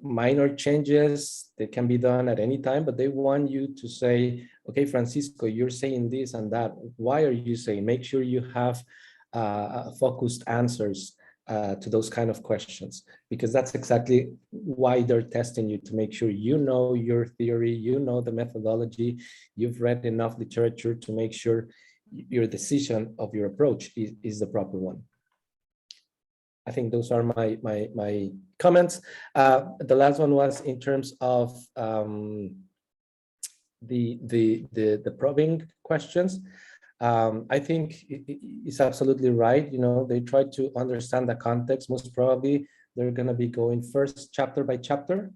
minor changes, they can be done at any time, but they want you to say, okay, Francisco, you're saying this and that. Why are you saying? Make sure you have focused answers to those kind of questions, because that's exactly why they're testing you, to make sure you know your theory, you know the methodology, you've read enough literature to make sure your decision of your approach is the proper one. I think those are my comments. The last one was in terms of the probing questions. I think it's absolutely right. They try to understand the context. Most probably, they're going to be going first chapter by chapter,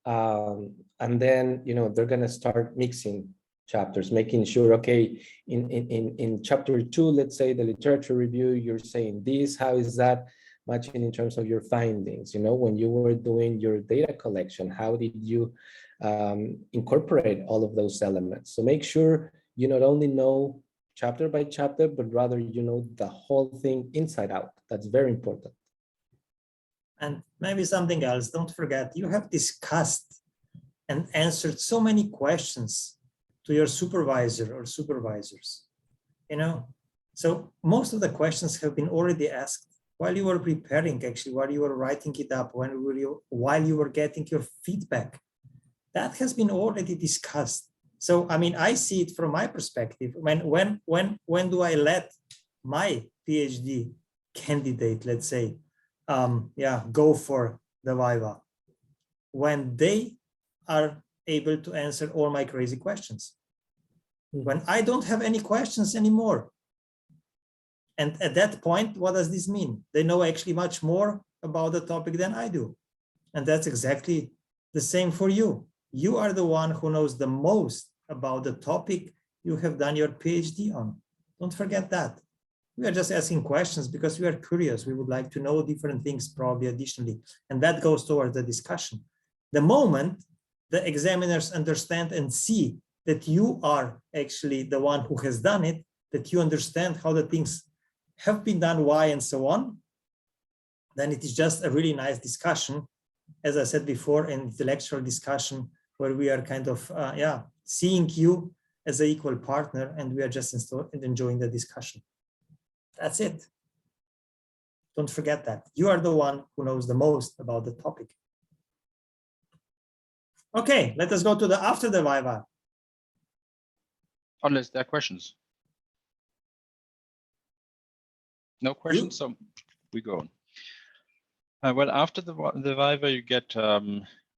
and then they're going to start mixing chapters, making sure, okay, in chapter 2, let's say the literature review, you're saying this. How is that matching in terms of your findings? When you were doing your data collection, how did you incorporate all of those elements? So make sure you not only know chapter by chapter, but rather the whole thing inside out. That's very important. And maybe something else, don't forget, you have discussed and answered so many questions to your supervisor or supervisors, So most of the questions have been already asked while you were preparing, actually, while you were writing it up, while you were getting your feedback. That has been already discussed. So, I see it from my perspective. When do I let my PhD candidate, let's say, go for the Viva? When they are able to answer all my crazy questions. When I don't have any questions anymore. And at that point, what does this mean? They know actually much more about the topic than I do. And that's exactly the same for you. You are the one who knows the most about the topic you have done your PhD on. Don't forget that. We are just asking questions because we are curious. We would like to know different things, probably additionally. And that goes towards the discussion. The moment the examiners understand and see that you are actually the one who has done it, that you understand how the things have been done, why, and so on, then it is just a really nice discussion, as I said before, an intellectual discussion where we are kind of, seeing you as an equal partner, and we are just enjoying the discussion. That's it. Don't forget that. You are the one who knows the most about the topic. Okay, let us go to the after the Viva. Unless there are questions. No questions, so we go on. Well, after the Viva, you get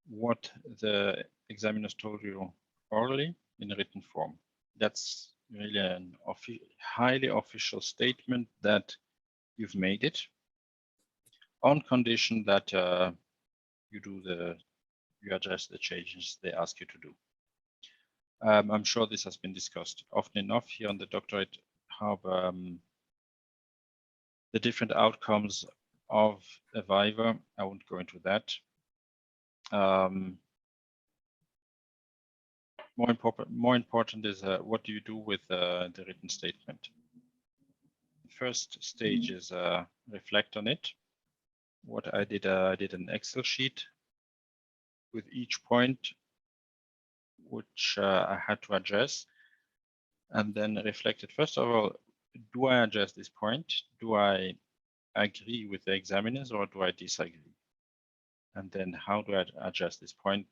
what the examiners told you orally in a written form. That's really an highly official statement that you've made it, on condition that you address the changes they ask you to do. I'm sure this has been discussed often enough here on the DoctorateHub. The different outcomes of a Viva, I won't go into that. More important is what do you do with the written statement? The first stage is reflect on it. What I did an Excel sheet with each point which I had to address, and then reflected. First of all, do I address this point? Do I agree with the examiners or do I disagree? And then how do I address this point?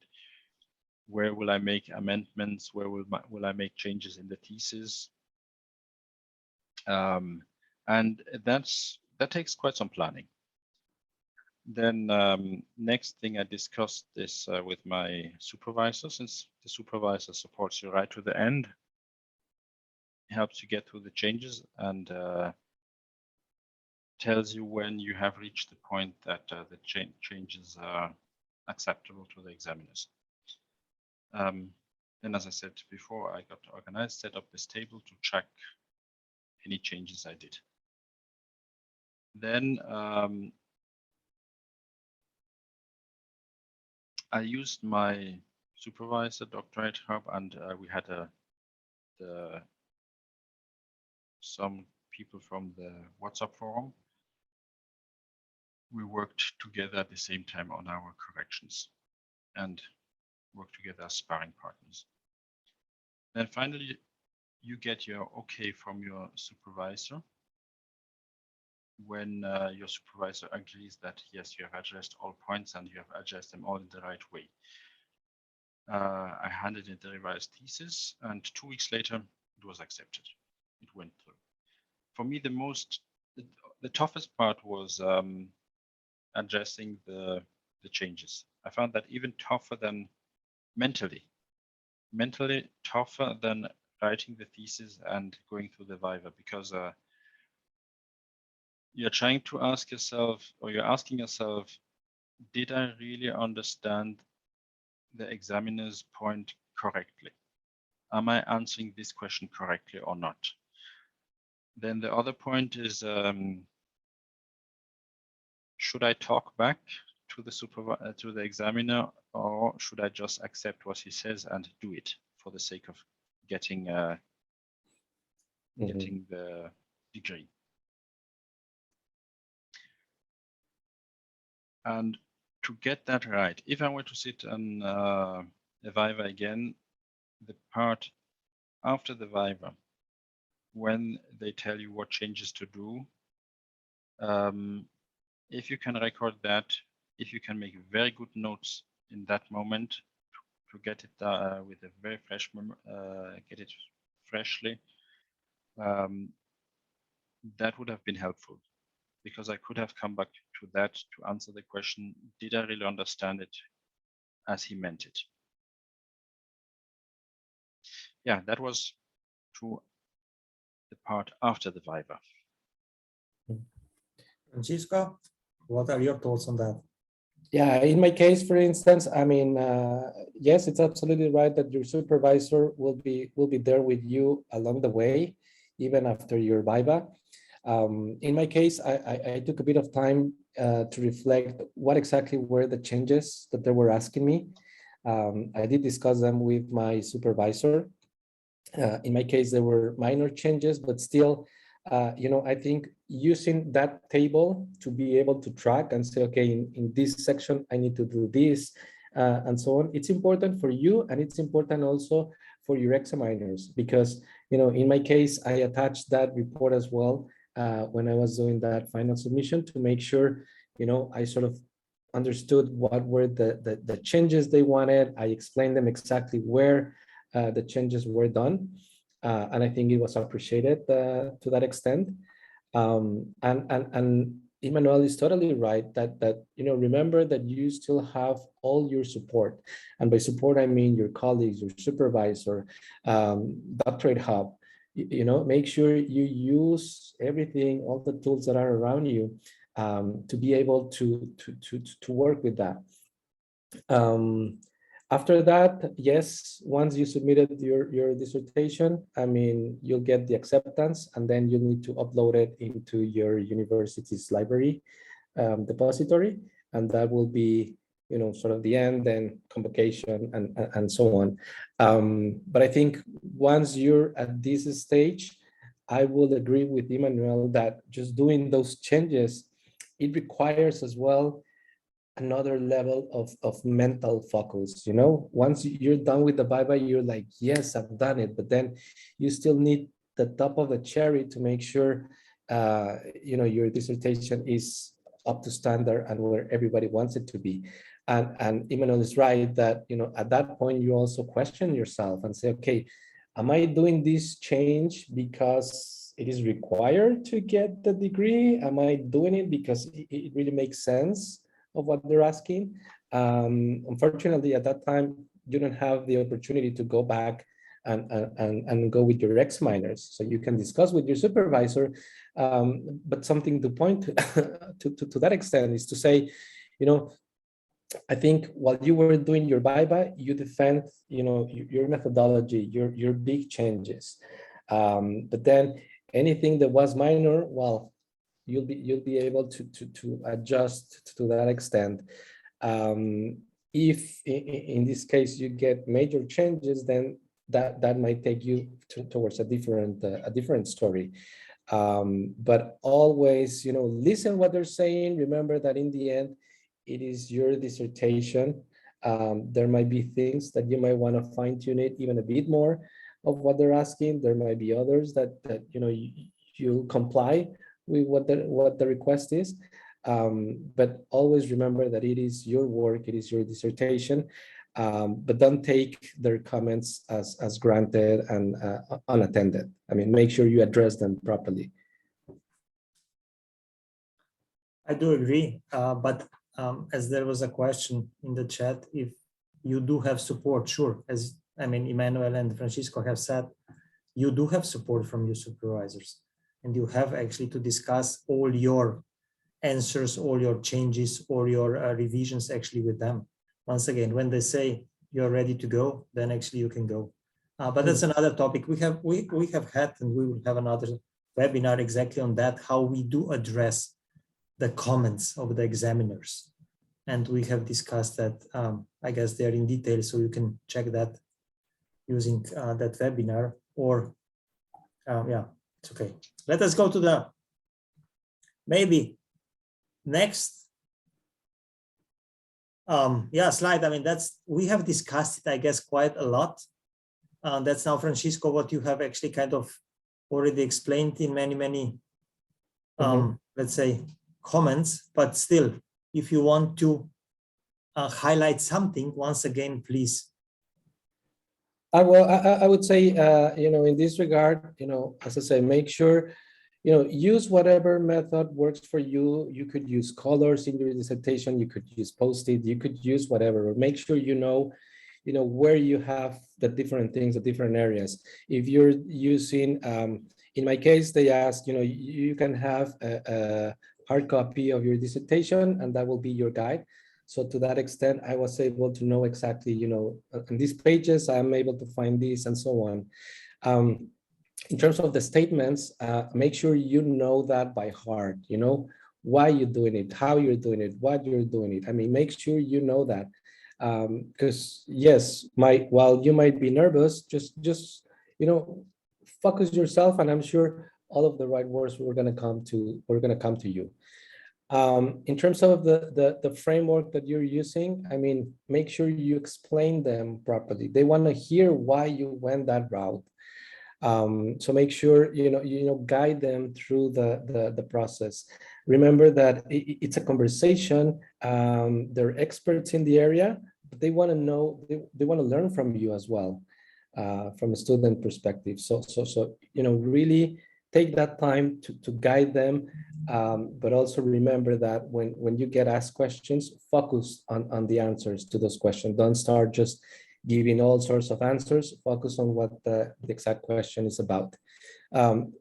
Where will I make amendments? Where will I make changes in the thesis? And that takes quite some planning. Then next thing I discussed this with my supervisor, since the supervisor supports you right to the end, helps you get through the changes and tells you when you have reached the point that the changes are acceptable to the examiners. Then, as I said before, I got organized, set up this table to track any changes I did. Then I used my supervisor, DoctorateHub, and we had some people from the WhatsApp forum. We worked together at the same time on our corrections and worked together as sparring partners. Then finally, you get your okay from your supervisor when your supervisor agrees that yes, you have addressed all points and you have addressed them all in the right way. I handed in the revised thesis, and 2 weeks later, it was accepted. It went through. For me, the toughest part was addressing the changes. I found that even tougher than mentally tougher than writing the thesis and going through the Viva, because you're trying to ask yourself, or you're asking yourself, did I really understand the examiner's point correctly? Am I answering this question correctly or not? Then the other point is, should I talk back to the examiner, or should I just accept what he says and do it for the sake of getting getting the degree? And to get that right, if I were to sit on a Viva again, the part after the Viva, when they tell you what changes to do, if you can record that, if you can make very good notes in that moment to get it with a very fresh get it freshly, that would have been helpful, because I could have come back to that to answer the question, did I really understand it as he meant it? Yeah, that was to the part after the Viva. Francisco, what are your thoughts on that? Yeah, in my case, for instance, I mean, yes, it's absolutely right that your supervisor will be there with you along the way, even after your Viva. In my case, I took a bit of time to reflect what exactly were the changes that they were asking me. I did discuss them with my supervisor. In my case, there were minor changes, but still, I think using that table to be able to track and say, okay, in this section, I need to do this, and so on. It's important for you, and it's important also for your examiners, because, in my case, I attached that report as well when I was doing that final submission to make sure, I sort of understood what were the changes they wanted. I explained them exactly where the changes were done. And I think it was appreciated to that extent. And Emmanuel is totally right that remember that you still have all your support. And by support, I mean your colleagues, your supervisor, DoctorateHub. Make sure you use everything, all the tools that are around you to be able to work with that. After that, yes, once you submitted your dissertation, you'll get the acceptance, and then you need to upload it into your university's library depository, and that will be, sort of the end, then convocation and so on. But I think once you're at this stage, I will agree with Emmanuel that just doing those changes, it requires as well another level of mental focus. Once you're done with the Viva, you're like, yes, I've done it, but then you still need the top of the cherry to make sure your dissertation is up to standard and where everybody wants it to be. And Emmanuel is right that at that point you also question yourself and say, okay, am I doing this change because it is required to get the degree? Am I doing it because it really makes sense of what they're asking? Unfortunately, at that time, you don't have the opportunity to go back and go with your ex-minors. So you can discuss with your supervisor, but something to point to that extent is to say, I think while you were doing your Viva, you defend, your methodology, your big changes. But then anything that was minor, well, you'll be able to adjust to that extent. If in this case you get major changes, then that might take you towards a different story. But always, listen what they're saying. Remember that in the end, it is your dissertation. There might be things that you might want to fine tune it even a bit more of what they're asking. There might be others that you'll comply with what the request is. But always remember that it is your work, it is your dissertation, but don't take their comments as granted and unattended. Make sure you address them properly. I do agree, but as there was a question in the chat, if you do have support, sure, as Emmanuel and Francisco have said, you do have support from your supervisors, and you have actually to discuss all your answers, all your changes, or your revisions actually with them. Once again, when they say you're ready to go, then actually you can go. But that's another topic. We have had, and we will have another webinar exactly on that, how we do address the comments of the examiners. And we have discussed that, I guess they're in detail, so you can check that using that webinar, or yeah, it's okay. Let us go to the maybe next slide. We have discussed it, I guess, quite a lot. That's now, Francisco, what you have actually kind of already explained in many let's say comments, but still, if you want to highlight something, once again, please. I would say, in this regard, as I say, make sure, use whatever method works for you. You could use colors in your dissertation, you could use Post-it, you could use whatever. Make sure you know where you have the different things, the different areas. If you're using, in my case, they asked, you can have a hard copy of your dissertation, and that will be your guide. So to that extent, I was able to know exactly, in these pages, I'm able to find this and so on. In terms of the statements, make sure you know that by heart, why you're doing it, how you're doing it, what you're doing it. Make sure you know that. Because yes, while you might be nervous, just focus yourself, and I'm sure all of the right words we're going to come to you. In terms of the framework that you're using, I mean, make sure you explain them properly. They want to hear why you went that route. So make sure guide them through the process. Remember that it's a conversation. They're experts in the area, but they want to know, they want to learn from you as well, from a student perspective. So really take that time to guide them, but also remember that when you get asked questions, focus on the answers to those questions. Don't start just giving all sorts of answers. Focus on what the exact question is about.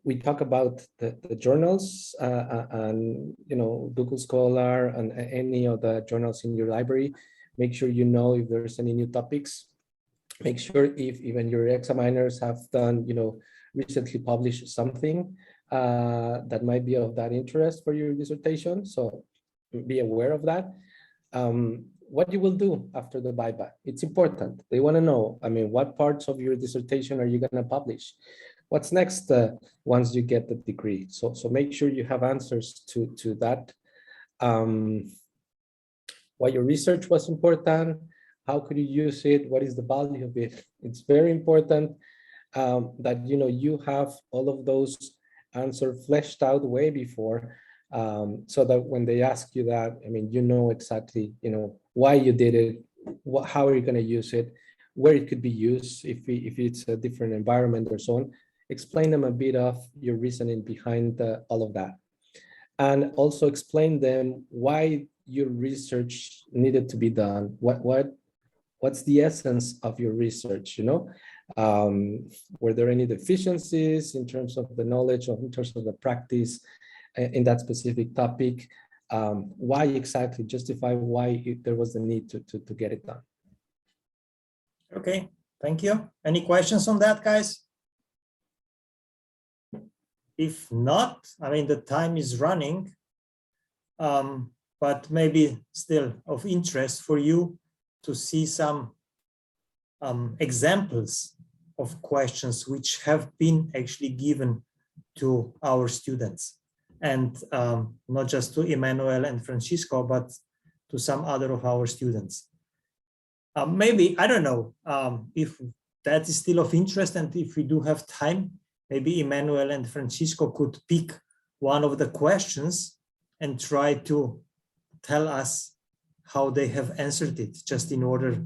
We talk about the journals and Google Scholar and any of the journals in your library. Make sure you know if there's any new topics. Make sure if even your examiners have done recently published something that might be of that interest for your dissertation. So be aware of that. What you will do after the Viva, it's important. They want to know, I mean, what parts of your dissertation are you going to publish? What's next once you get the degree? So make sure you have answers to that. Why your research was important, how could you use it, what is the value of it? It's very important that you have all of those answers fleshed out way before, so that when they ask you that, I mean, exactly why you did it, how are you going to use it, where it could be used if it's a different environment or so on. Explain them a bit of your reasoning behind all of that, and also explain them why your research needed to be done. What's the essence of your research? Were there any deficiencies in terms of the knowledge or in terms of the practice in that specific topic? Why exactly? Justify why there was the need to get it done. Okay, thank you. Any questions on that, guys? If not, I mean, the time is running, but maybe still of interest for you to see some examples of questions which have been actually given to our students, and not just to Emmanuel and Francisco, but to some other of our students. Maybe, I don't know if that is still of interest, and if we do have time, maybe Emmanuel and Francisco could pick one of the questions and try to tell us how they have answered it, just in order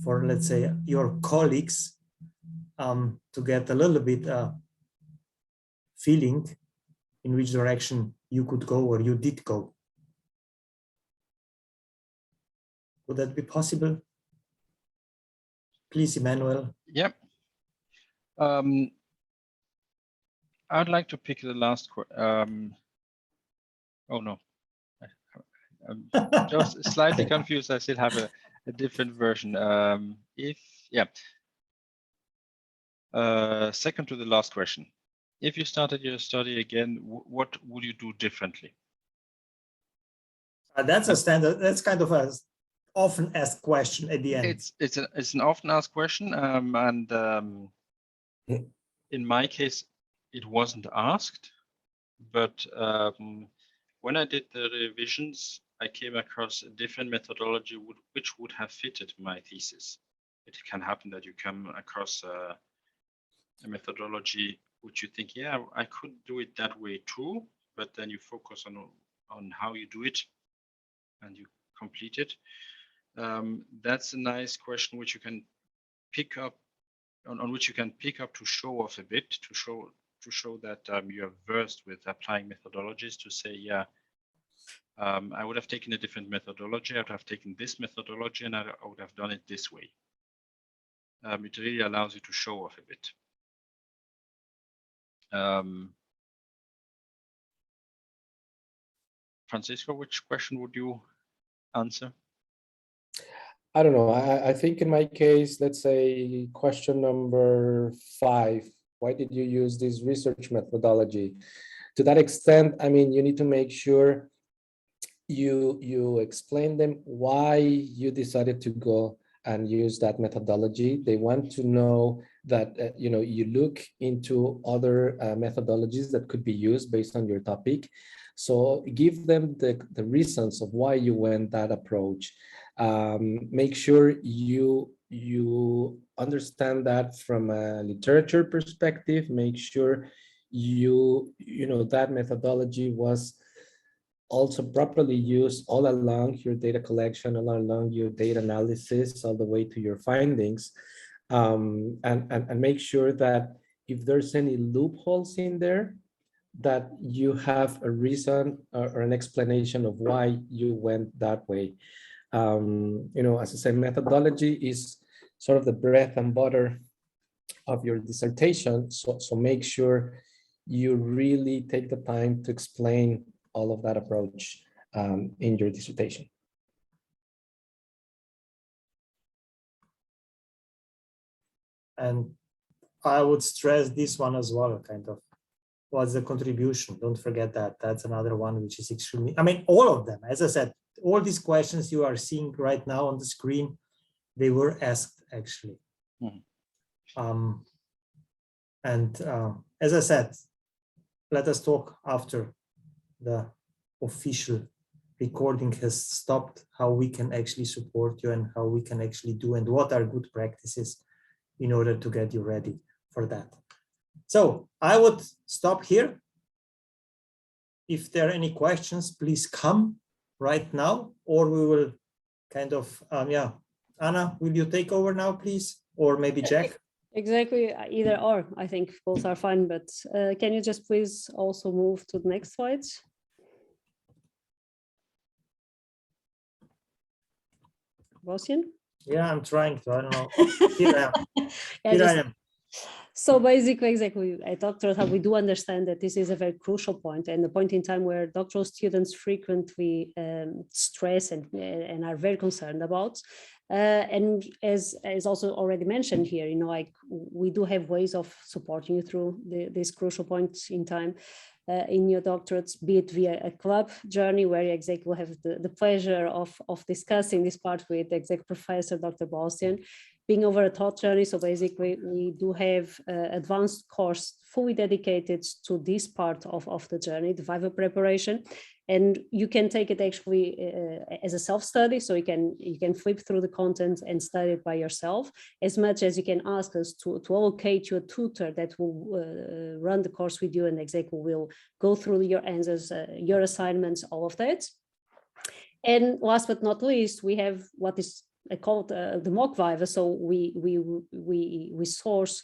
for, let's say, your colleagues to get a little bit feeling in which direction you could go or you did go. Would that be possible? Please, Emmanuel. Yep. I'd like to pick the last question. Oh no, I'm just slightly confused. I still have a different version. Second to the last question. If you started your study again, what would you do differently? That's a standard. That's kind of a often asked question at the end. It's an often asked question, in my case, it wasn't asked, but when I did the revisions, I came across a different methodology which would have fitted my thesis. It can happen that you come across a methodology which you think, yeah, I could do it that way too, but then you focus on how you do it and you complete it. That's a nice question which you can pick up, on which you can pick up to show off a bit, to show that you're versed with applying methodologies, to say, yeah, I would have taken a different methodology. I would have taken this methodology and I would have done it this way. It really allows you to show off a bit. Francisco, which question would you answer? I don't know. I think in my case, let's say question number 5, why did you use this research methodology? To that extent, I mean, you need to make sure you explain them why you decided to go and use that methodology. They want to know that you look into other methodologies that could be used based on your topic. So give them the reasons of why you went that approach. Make sure you understand that from a literature perspective. Make sure that methodology was also properly used all along your data collection, all along your data analysis, all the way to your findings. And make sure that if there's any loopholes in there, that you have a reason or an explanation of why you went that way. As I said, methodology is sort of the bread and butter of your dissertation. So make sure you really take the time to explain all of that approach in your dissertation. And I would stress this one as well, kind of, what's the contribution? Don't forget that. That's another one which is extremely, I mean, all of them, as I said, all these questions you are seeing right now on the screen, they were asked actually. Mm-hmm. As I said, let us talk after the official recording has stopped, how we can actually support you and how we can actually do and what are good practices in order to get you ready for that. So I would stop here. If there are any questions, please come right now, or we will kind of, Anna, will you take over now, please? Or maybe Jack? Exactly, either or. I think both are fine, but can you just please also move to the next slides? Bosian? Yeah, I'm trying to, I don't know. Oh, here I am. Here I am. So basically, exactly, at DoctorateHub, we do understand that this is a very crucial point and the point in time where doctoral students frequently stress and are very concerned about. And as also already mentioned here, like we do have ways of supporting you through this crucial point in time in your doctorates, be it via a club journey where you exactly will have the pleasure of discussing this part with the exec professor, Dr. Bosian, being over a thought journey. So basically we do have advanced course fully dedicated to this part of the journey, the Viva preparation. And you can take it actually as a self-study. So you can flip through the content and study it by yourself, as much as you can ask us to allocate you a tutor that will run the course with you and exactly will go through your answers, your assignments, all of that. And last but not least, we have what is called the mock Viva. So we source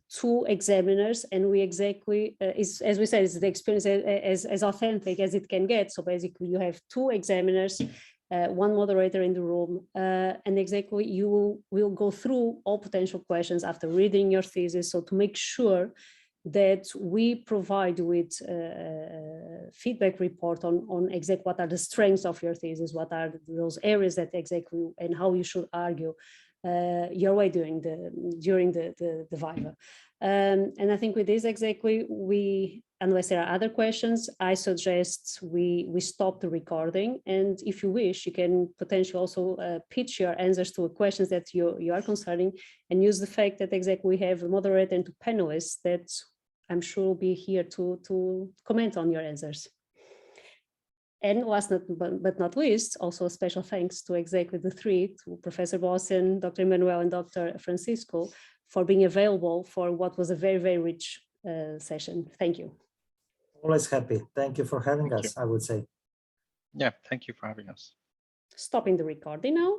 2 examiners, and we exactly as we said, is the experience as authentic as it can get. So basically you have 2 examiners, 1 moderator in the room, and exactly you will go through all potential questions after reading your thesis. So to make sure that we provide with feedback report on exactly what are the strengths of your thesis, what are those areas that exactly, and how you should argue your way during the Viva. And I think with this exactly, unless there are other questions, I suggest we stop the recording. And if you wish, you can potentially also pitch your answers to questions that you are concerning, and use the fact that exactly we have a moderator and 2 panelists that I'm sure will be here to comment on your answers. And last but not least, also a special thanks to exactly the 3, to Professor Bosian, Dr. Emmanuel, and Dr. Francisco, for being available for what was a very, very rich session. Thank you. Always happy. Thank you for having us, I would say. Yeah, thank you for having us. Stopping the recording now.